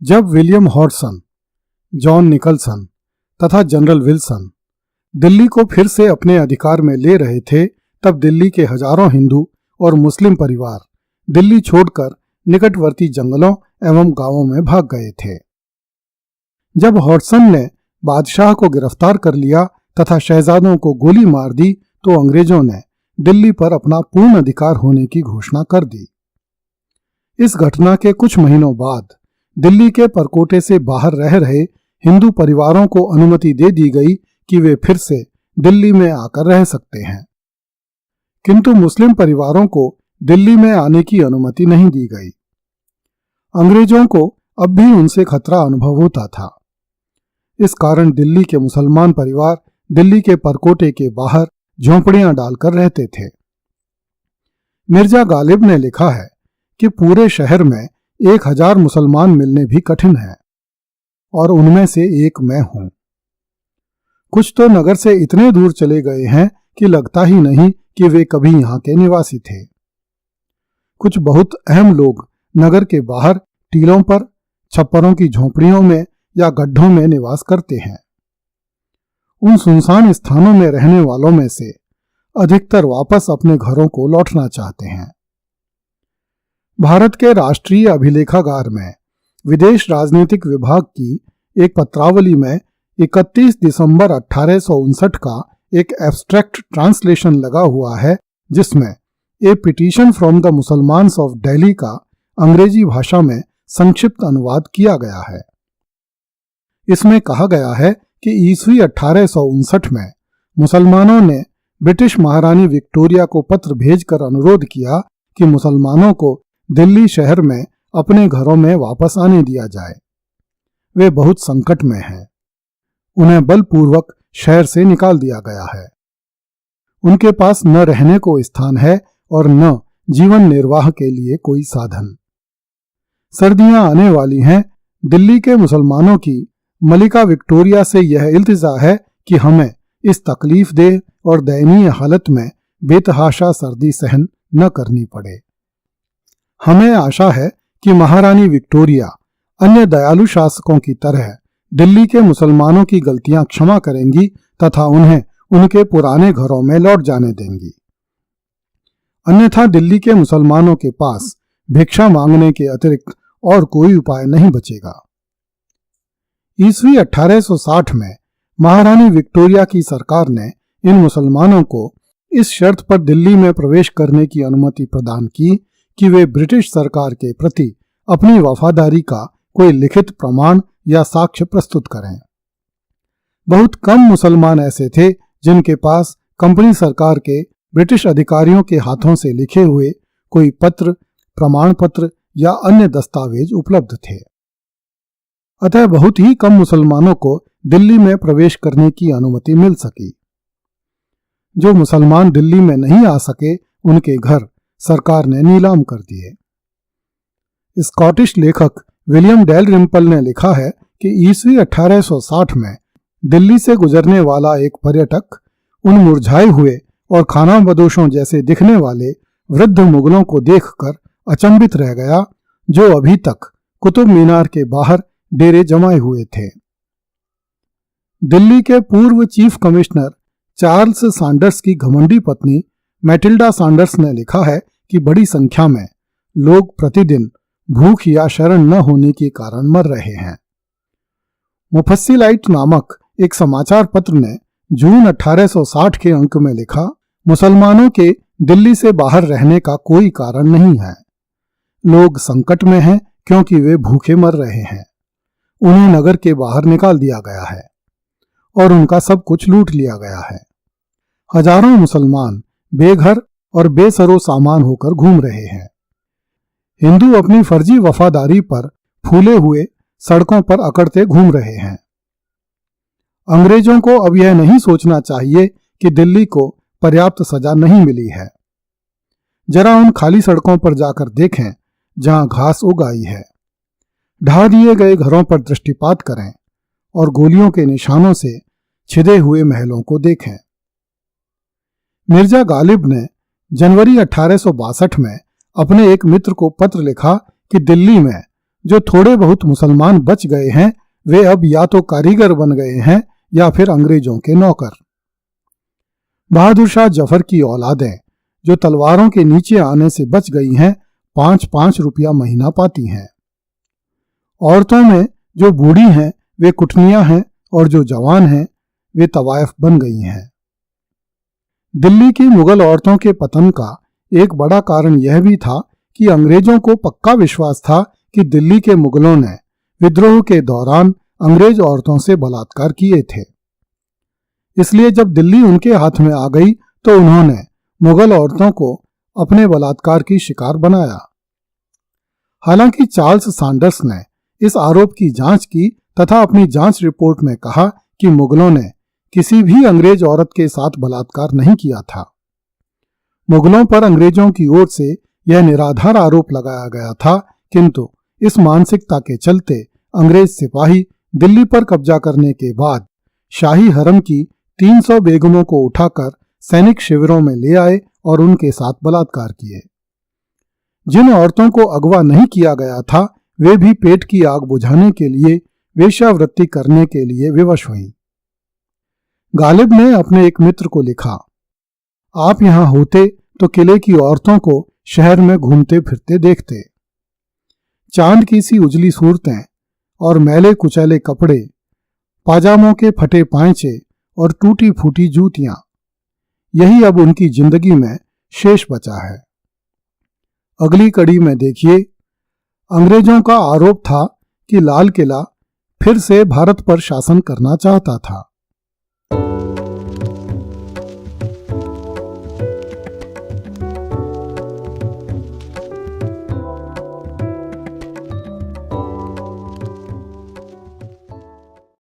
जब William Hodson, John Nicholson तथा general Wilson Delhi को फिर से अपने अधिकार में ले रहे थे, तब दिल्ली के हजारों हिंदू और मुस्लिम परिवार दिल्ली छोड़कर निकटवर्ती जंगलों एवं गांवों में भाग गए थे। जब हॉडसन ने बादशाह को गिरफ्तार कर लिया तथा शहजादों को गोली मार दी, तो अंग्रेजों ने दिल्ली पर अपना पूर्ण अधिकार होने की घोषणा कर दी। इस घटना के कुछ महीनों बाद दिल्ली के परकोटे से बाहर रह रहे हिंदू परिवारों को अनुमति दे दी गई कि वे फिर से दिल्ली में आकर रह सकते हैं, किंतु मुस्लिम परिवारों को दिल्ली में आने की अनुमति नहीं दी गई। अंग्रेजों को अब भी उनसे खतरा अनुभव होता था। इस कारण दिल्ली के मुसलमान परिवार दिल्ली के परकोटे के बाहर झोंपड़ियां डालकर रहते थे। मिर्जा गालिब ने लिखा है कि पूरे शहर में 1000 मुसलमान मिलने भी कठिन है और उनमें से एक मैं हूं। कुछ तो नगर से इतने दूर चले गए हैं कि लगता ही नहीं कि वे कभी यहाँ के निवासी थे। कुछ बहुत अहम लोग नगर के बाहर टीलों पर, छप्परों की झोंपड़ियों में या गड्ढों में निवास करते हैं। उन सुनसान स्थानों में रहने वालों में से अधिकतर वापस अपने घरों को लौटना चाहते हैं। भारत के राष्ट्रीय अभिलेखागार में विदेश राजनीतिक विभाग की एक पत्रावली में 31 दिसंबर 1859 का एक एब्स्ट्रैक्ट ट्रांसलेशन लगा हुआ है, जिसमें a petition from the Mussalmans of Delhi का अंग्रेजी भाषा में संक्षिप्त अनुवाद किया गया है। इसमें कहा गया है कि ईस्वी 1859 में मुसलमानों ने ब्रिटिश महारानी विक्टोरिया को पत्र भेजकर अनुरोध किया कि मुसलमानों को दिल्ली शहर में अपने घरों में वापस आने दिया जाए। वे बहुत संकट में हैं। उन्हें बलपूर्वक शहर से निकाल दिया गया है। उनके पास न रहने को स्थान है और न जीवन निर्वाह के लिए कोई साधन। सर्दियां आने वाली हैं। दिल्ली के मुसलमानों की मलिका विक्टोरिया से यह इल्तिजा है कि हमें इस तकलीफ देह और दयनीय हालत में बेतहाशा सर्दी सहन न करनी पड़े। हमें आशा है कि महारानी विक्टोरिया अन्य दयालु शासकों की तरह दिल्ली के मुसलमानों की गलतियां क्षमा करेंगी तथा उन्हें उनके पुराने घरों में लौट जाने देंगी। अन्यथा दिल्ली के मुसलमानों के पास भिक्षा मांगने के अतिरिक्त और कोई उपाय नहीं बचेगा। ईस्वी 1860 में महारानी विक्टोरिया की सरकार ने इन मुसलमानों को इस शर्त पर दिल्ली में प्रवेश करने की अनुमति प्रदान की कि वे ब्रिटिश सरकार के प्रति अपनी वफादारी का कोई लिखित प्रमाण या साक्ष्य प्रस्तुत करें। बहुत कम मुसलमान ऐसे थे जिनके पास कंपनी सरकार के ब्रिटिश अधिकारियों के हाथों से लिखे हुए कोई पत्र, प्रमाण पत्र या अन्य दस्तावेज उपलब्ध थे। अतः बहुत ही कम मुसलमानों को दिल्ली में प्रवेश करने की अनुमति मिल सकी। जो मुसलमान दिल्ली में नहीं आ सके, उनके घर सरकार ने नीलाम कर दिए। स्कॉटिश लेखक विलियम डैलरिम्पल ने लिखा है कि ईस्वी 1860 में दिल्ली से गुजरने वाला एक पर्यटक उन मुरझाए हुए और खानाबदोशों जैसे दिखने वाले वृद्ध मुगलों को देखकर अचंभित रह गया, जो अभी तक कुतुब मीनार के बाहर डेरे जमाए हुए थे। दिल्ली के पूर्व चीफ कमिश्नर चार्ल्स सैंडर्स की घमंडी पत्नी मैटिल्डा सैंडर्स ने लिखा है कि बड़ी संख्या में लोग प्रतिदिन भूख या शरण न होने के कारण मर रहे हैं। मुफस्सिलाइट नामक एक समाचार पत्र ने जून 1860 के अंक में लिखा, मुसलमानों के दिल्ली से बाहर रहने का कोई कारण नहीं है। लोग संकट में हैं क्योंकि वे भूखे मर रहे हैं। उन्हें नगर के बाहर निकाल दिया गया है और उनका सब कुछ लूट लिया गया है। हजारों मुसलमान बेघर और बेसरो सामान होकर घूम रहे हैं। हिंदू अपनी फर्जी वफादारी पर फूले हुए सड़कों पर अकड़ते घूम रहे हैं। अंग्रेजों को अब यह नहीं सोचना चाहिए कि दिल्ली को पर्याप्त सजा नहीं मिली है। जरा उन खाली सड़कों पर जाकर देखें जहां घास उग आई है। ढा दिए गए घरों पर दृष्टिपात करें और गोलियों के निशानों से छिदे हुए महलों को देखें। मिर्जा गालिब ने जनवरी 1862 में अपने एक मित्र को पत्र लिखा कि दिल्ली में जो थोड़े बहुत मुसलमान बच गए हैं वे अब या तो कारीगर बन गए हैं या फिर अंग्रेजों के नौकर। बहादुर शाह जफर की औलादें जो तलवारों के नीचे आने से बच गई हैं 5-5 रुपया महीना पाती हैं। औरतों में जो बूढ़ी हैं वे कुटनियां हैं और जो जवान हैं वे तवायफ बन गई हैं। दिल्ली की मुगल औरतों के पतन का एक बड़ा कारण यह भी था कि अंग्रेजों को पक्का विश्वास था कि दिल्ली के मुगलों ने विद्रोह के दौरान अंग्रेज औरतों से बलात्कार किए थे। इसलिए जब दिल्ली उनके हाथ में आ गई तो उन्होंने मुगल औरतों को अपने बलात्कार की शिकार बनाया। हालांकि चार्ल्स सैंडर्स ने इस आरोप की जांच की तथा अपनी जांच रिपोर्ट में कहा कि मुगलों ने किसी भी अंग्रेज औरत के साथ बलात्कार नहीं किया था। मुगलों पर अंग्रेजों की ओर से यह निराधार आरोप लगाया गया था, किंतु इस मानसिकता के चलते अंग्रेज सिपाही दिल्ली पर कब्जा करने के बाद शाही हरम की 300 बेगमों को उठाकर सैनिक शिविरों में ले आए और उनके साथ बलात्कार किए। जिन औरतों को अगवा नहीं किया गया था वे भी पेट की आग बुझाने के लिए वेश्यावृत्ति करने के लिए विवश हुई। गालिब ने अपने एक मित्र को लिखा, आप यहां होते तो किले की औरतों को शहर में घूमते फिरते देखते। चांद की सी उजली सूरतें और मैले कुचैले कपड़े, पाजामों के फटे पांचे और टूटी फूटी जूतियां, यही अब उनकी जिंदगी में शेष बचा है। अगली कड़ी में देखिए, अंग्रेजों का आरोप था कि लाल किला फिर से भारत पर शासन करना चाहता था।